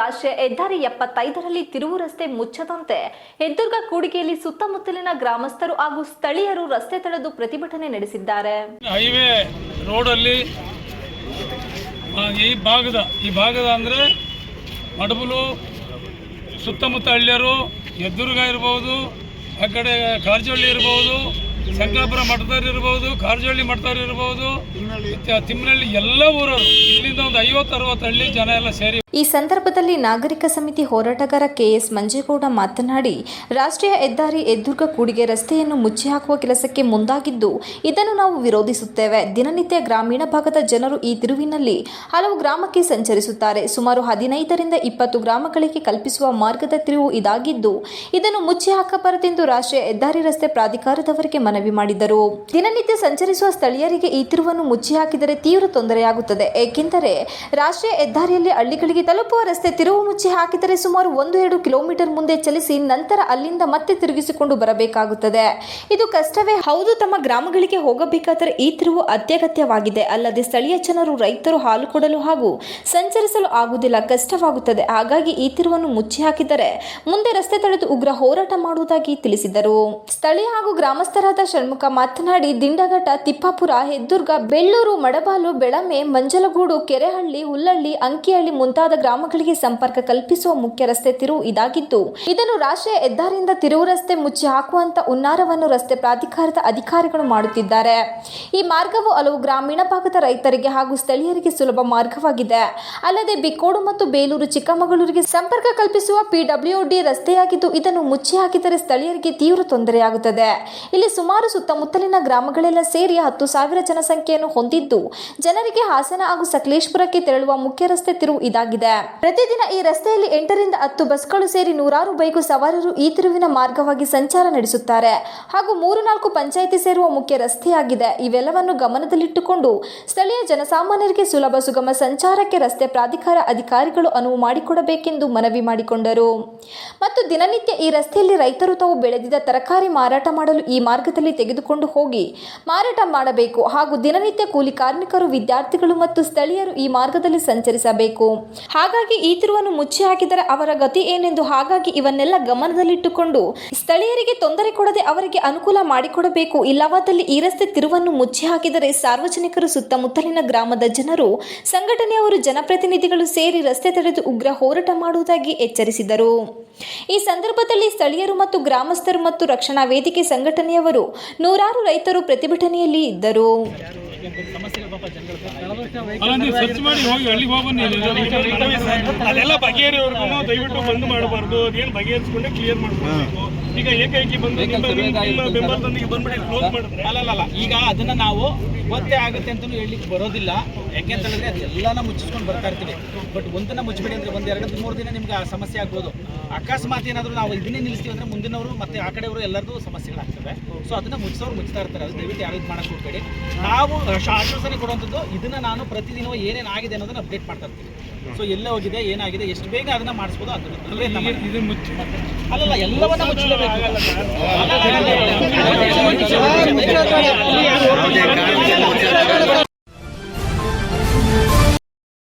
ರಾಷ್ಟ್ರೀಯ ಹೆದ್ದಾರಿ 75ರಲ್ಲಿ ತಿರುವು ರಸ್ತೆ ಮುಚ್ಚದಂತೆ ಹೆದ್ದೂರ್ಗ ಕೂಡಿಗೆಯಲ್ಲಿ ಸುತ್ತಮುತ್ತಲಿನ ಗ್ರಾಮಸ್ಥರು ಹಾಗೂ ಸ್ಥಳೀಯರು ರಸ್ತೆ ತಡೆದು ಪ್ರತಿಭಟನೆ ನಡೆಸಿದ್ದಾರೆ. ಹೈವೇ ರೋಡಲ್ಲಿ ಈ ಭಾಗದ ಅಂದರೆ ಮಡಬಲು ಸುತ್ತಮುತ್ತ ಹಳ್ಳಿಯರು ಹೆದ್ದೂರ್ಗ ಇರ್ಬೋದು, ಆ ಕಡೆ ಕಾರಜೋಳಿ ಇರ್ಬೋದು, ಶಂಕರಾಪುರ ಮಠದವ್ರು ಇರ್ಬೋದು, ಕಾರಜೋಳಿ ಮಠದವ್ರು ಇರ್ಬೋದು, ತಿಮ್ಮನಹಳ್ಳಿ ಎಲ್ಲ ಊರವರು ಇಲ್ಲಿಂದ ಒಂದು 50-60 ಹಳ್ಳಿ ಜನ ಎಲ್ಲ ಸೇರಿ. ಈ ಸಂದರ್ಭದಲ್ಲಿ ನಾಗರಿಕ ಸಮಿತಿ ಹೋರಾಟಗಾರ ಕೆಎಸ್ ಮಂಜೇಗೌಡ ಮಾತನಾಡಿ, ರಾಷ್ಟ್ರೀಯ ಹೆದ್ದಾರಿ ಹೆದ್ದೂರ್ಗ ಕೂಡಿಗೆ ರಸ್ತೆಯನ್ನು ಮುಚ್ಚಿ ಹಾಕುವ ಕೆಲಸಕ್ಕೆ ಮುಂದಾಗಿದ್ದು ಇದನ್ನು ನಾವು ವಿರೋಧಿಸುತ್ತೇವೆ. ದಿನನಿತ್ಯ ಗ್ರಾಮೀಣ ಭಾಗದ ಜನರು ಈ ತಿರುವಿನಲ್ಲಿ ಹಲವು ಗ್ರಾಮಕ್ಕೆ ಸಂಚರಿಸುತ್ತಾರೆ. ಸುಮಾರು 15ರಿಂದ 20 ಗ್ರಾಮಗಳಿಗೆ ಕಲ್ಪಿಸುವ ಮಾರ್ಗದ ತಿರುವು ಇದಾಗಿದ್ದು ಇದನ್ನು ಮುಚ್ಚಿ ಹಾಕಬಾರದೆಂದು ರಾಷ್ಟ್ರೀಯ ಹೆದ್ದಾರಿ ರಸ್ತೆ ಪ್ರಾಧಿಕಾರದವರಿಗೆ ಮನವಿ ಮಾಡಿದರು. ದಿನನಿತ್ಯ ಸಂಚರಿಸುವ ಸ್ಥಳೀಯರಿಗೆ ಈ ತಿರುವನ್ನು ಮುಚ್ಚಿ ಹಾಕಿದರೆ ತೀವ್ರ ತೊಂದರೆಯಾಗುತ್ತದೆ. ಏಕೆಂದರೆ ರಾಷ್ಟ್ರೀಯ ಹೆದ್ದಾರಿಯಲ್ಲಿ ಹಳ್ಳಿಗಳಿಗೆ ತಲುಪುವ ರಸ್ತೆ ತಿರುವು ಮುಚ್ಚಿ ಹಾಕಿದರೆ ಸುಮಾರು 1-2 ಕಿಲೋಮೀಟರ್ ಮುಂದೆ ಚಲಿಸಿ ನಂತರ ಅಲ್ಲಿಂದ ಮತ್ತೆ ತಿರುಗಿಸಿಕೊಂಡು ಬರಬೇಕಾಗುತ್ತದೆ. ಇದು ಕಷ್ಟವೇ ಹೌದು. ತಮ್ಮ ಗ್ರಾಮಗಳಿಗೆ ಹೋಗಬೇಕಾದರೆ ಈ ತಿರುವು ಅತ್ಯಗತ್ಯವಾಗಿದೆ. ಅಲ್ಲದೆ ಸ್ಥಳೀಯ ಜನರು, ರೈತರು ಹಾಲು ಕೊಡಲು ಹಾಗೂ ಸಂಚರಿಸಲು ಆಗುವುದಿಲ್ಲ, ಕಷ್ಟವಾಗುತ್ತದೆ. ಹಾಗಾಗಿ ಈ ತಿರುವನ್ನು ಮುಚ್ಚಿ ಹಾಕಿದರೆ ಮುಂದೆ ರಸ್ತೆ ತಡೆದು ಉಗ್ರ ಹೋರಾಟ ಮಾಡುವುದಾಗಿ ತಿಳಿಸಿದರು. ಸ್ಥಳೀಯ ಹಾಗೂ ಗ್ರಾಮಸ್ಥರಾದ ಷಣ್ಮುಖ ಮಾತನಾಡಿ, ದಿಂಡಘಟ್ಟ, ತಿಪ್ಪಾಪುರ, ಹೆದ್ದೂರ್ಗ, ಬೆಳ್ಳೂರು, ಮಡಬಾಲು, ಬೆಳಮೆ, ಮಂಜಲಗೂಡು, ಕೆರೆಹಳ್ಳಿ, ಹುಲ್ಲಹಳ್ಳಿ, ಅಂಕಿಹಳ್ಳಿ ಮುಂತಾದ ಗ್ರಾಮಗಳಿಗೆ ಸಂಪರ್ಕ ಕಲ್ಪಿಸುವ ಮುಖ್ಯ ರಸ್ತೆ ತಿರುವು ಇದಾಗಿದ್ದು ಇದನ್ನು ರಾಷ್ಟ್ರೀಯ ಹೆದ್ದಾರಿಯಿಂದ ತಿರುವು ರಸ್ತೆ ಮುಚ್ಚಿ ಹಾಕುವಂತ ಹುನ್ನಾರವನ್ನು ರಸ್ತೆ ಪ್ರಾಧಿಕಾರದ ಅಧಿಕಾರಿಗಳು ಮಾಡುತ್ತಿದ್ದಾರೆ. ಈ ಮಾರ್ಗವು ಹಲವು ಗ್ರಾಮೀಣ ಭಾಗದ ರೈತರಿಗೆ ಹಾಗೂ ಸ್ಥಳೀಯರಿಗೆ ಸುಲಭ ಮಾರ್ಗವಾಗಿದೆ. ಅಲ್ಲದೆ ಬಿಕ್ಕೋಡು ಮತ್ತು ಬೇಲೂರು, ಚಿಕ್ಕಮಗಳೂರಿಗೆ ಸಂಪರ್ಕ ಕಲ್ಪಿಸುವ PWD ರಸ್ತೆಯಾಗಿದ್ದು ಇದನ್ನು ಮುಚ್ಚಿ ಹಾಕಿದರೆ ಸ್ಥಳೀಯರಿಗೆ ತೀವ್ರ ತೊಂದರೆಯಾಗುತ್ತದೆ. ಇಲ್ಲಿ ಸುಮಾರು ಸುತ್ತಮುತ್ತಲಿನ ಗ್ರಾಮಗಳೆಲ್ಲ ಸೇರಿ 10,000 ಜನಸಂಖ್ಯೆಯನ್ನು ಹೊಂದಿದ್ದು ಜನರಿಗೆ ಹಾಸನ ಹಾಗೂ ಸಕಲೇಶಪುರಕ್ಕೆ ತೆರಳುವ ಮುಖ್ಯ ರಸ್ತೆ ತಿರುವು ಇದಾಗಿದೆ. ಪ್ರತಿದಿನ ಈ ರಸ್ತೆಯಲ್ಲಿ 8ರಿಂದ 10 ಬಸ್ಗಳು ಸೇರಿ ನೂರಾರು ಬೈಕು ಸವಾರರು ಈ ತಿರುವಿನ ಮಾರ್ಗವಾಗಿ ಸಂಚಾರ ನಡೆಸುತ್ತಾರೆ ಹಾಗೂ 3-4 ಪಂಚಾಯಿತಿ ಸೇರುವ ಮುಖ್ಯ ರಸ್ತೆಯಾಗಿದೆ. ಇವೆಲ್ಲವನ್ನು ಗಮನದಲ್ಲಿಟ್ಟುಕೊಂಡು ಸ್ಥಳೀಯ ಜನಸಾಮಾನ್ಯರಿಗೆ ಸುಲಭ ಸುಗಮ ಸಂಚಾರಕ್ಕೆ ರಸ್ತೆ ಪ್ರಾಧಿಕಾರ ಅಧಿಕಾರಿಗಳು ಅನುವು ಮಾಡಿಕೊಡಬೇಕೆಂದು ಮನವಿ ಮಾಡಿಕೊಂಡರು. ಮತ್ತು ದಿನನಿತ್ಯ ಈ ರಸ್ತೆಯಲ್ಲಿ ರೈತರು ತಾವು ಬೆಳೆದಿದ್ದ ತರಕಾರಿ ಮಾರಾಟ ಮಾಡಲು ಈ ಮಾರ್ಗದಲ್ಲಿ ತೆಗೆದುಕೊಂಡು ಹೋಗಿ ಮಾರಾಟ ಮಾಡಬೇಕು ಹಾಗೂ ದಿನನಿತ್ಯ ಕೂಲಿ ಕಾರ್ಮಿಕರು, ವಿದ್ಯಾರ್ಥಿಗಳು ಮತ್ತು ಸ್ಥಳೀಯರು ಈ ಮಾರ್ಗದಲ್ಲಿ ಸಂಚರಿಸಬೇಕು. ಹಾಗಾಗಿ ಈ ತಿರುವನ್ನು ಮುಚ್ಚಿ ಹಾಕಿದರೆ ಅವರ ಗತಿ ಏನೆಂದು, ಹಾಗಾಗಿ ಇವನ್ನೆಲ್ಲ ಗಮನದಲ್ಲಿಟ್ಟುಕೊಂಡು ಸ್ಥಳೀಯರಿಗೆ ತೊಂದರೆ ಕೊಡದೆ ಅವರಿಗೆ ಅನುಕೂಲ ಮಾಡಿಕೊಡಬೇಕು. ಇಲ್ಲವಾದಲ್ಲಿ ಈ ರಸ್ತೆ ತಿರುವನ್ನು ಮುಚ್ಚಿ ಹಾಕಿದರೆ ಸಾರ್ವಜನಿಕರು, ಸುತ್ತಮುತ್ತಲಿನ ಗ್ರಾಮದ ಜನರು, ಸಂಘಟನೆಯವರು, ಜನಪ್ರತಿನಿಧಿಗಳು ಸೇರಿ ರಸ್ತೆ ತಡೆದು ಉಗ್ರ ಹೋರಾಟ ಮಾಡುವುದಾಗಿ ಎಚ್ಚರಿಸಿದರು. ಈ ಸಂದರ್ಭದಲ್ಲಿ ಸ್ಥಳೀಯರು ಮತ್ತು ಗ್ರಾಮಸ್ಥರು ಮತ್ತು ರಕ್ಷಣಾ ವೇದಿಕೆ ಸಂಘಟನೆಯವರು, ನೂರಾರು ರೈತರು ಪ್ರತಿಭಟನೆಯಲ್ಲಿ ಇದ್ದರು. ಅದೆಲ್ಲ ಬಗೆಹರಿವರೆಗೂ ದಯವಿಟ್ಟು ಬಂದ್ ಮಾಡಬಾರ್ದು. ಅದೇನು ಬಗೆಹರಿಸ್ಕೊಂಡೆ ಕ್ಲಿಯರ್ ಮಾಡ್ಕೊಳ್ಬೇಕು. ಈಗ ಏಕೈಕಿ ಬಂದು ಬೆಂಬಲದೊಂದಿಗೆ ಬಂದ್ಬಿಟ್ಟು ಕ್ಲೋಸ್ ಮಾಡಿದ್ರೆ ಅಲ್ಲ, ಈಗ ಅದನ್ನ ನಾವು ಗೊತ್ತೇ ಆಗುತ್ತೆ ಅಂತಲೂ ಹೇಳಲಿಕ್ಕೆ ಬರೋದಿಲ್ಲ. ಯಾಕೆಂತಂದ್ರೆ ಅದೆಲ್ಲನ ಮುಚ್ಚಿಸ್ಕೊಂಡು ಬರ್ತಾ ಇರ್ತೀವಿ. ಬಟ್ ಒಂದನ್ನ ಮುಚ್ಚಬೇಡಿ ಅಂದ್ರೆ 1-2-3 ದಿನ ನಿಮ್ಗೆ ಆ ಸಮಸ್ಯೆ ಆಗ್ಬೋದು. ಅಕಸ್ಮಾತ್ ಏನಾದರೂ ನಾವು ಇದನ್ನೇ ನಿಲ್ಲಿಸ್ತೀವಿ ಅಂದ್ರೆ ಮುಂದಿನವರು ಮತ್ತೆ ಆ ಕಡೆಯವರು ಎಲ್ಲರದು ಸಮಸ್ಯೆಗಳಾಗ್ತವೆ. ಸೊ ಅದನ್ನ ಮುಚ್ಚಿಸೋರು ಮುಚ್ತಾ ಇರ್ತಾರೆ. ಅದು ದಯವಿಟ್ಟು ಯಾರು ಇದು ಮಾಡಕ್ಕೆ ಹೋಗಬೇಡಿ. ನಾವು ಆಶ್ವಾಸನೆ ಕೊಡುವಂಥದ್ದು ಇದನ್ನ ನಾನು ಪ್ರತಿದಿನ ಏನೇನು ಆಗಿದೆ ಅನ್ನೋದನ್ನ ಅಪ್ಡೇಟ್ ಮಾಡ್ತಾ ಇರ್ತೀನಿ. ಸೊ ಎಲ್ಲೇ ಹೋಗಿದೆ, ಏನಾಗಿದೆ, ಎಷ್ಟು ಬೇಗ ಅದನ್ನ ಮಾಡಿಸ್ಬೋದು. ಅಲ್ಲಲ್ಲ, ಎಲ್ಲವನ್ನ ಮುಚ್ಚಲೇಬೇಕು.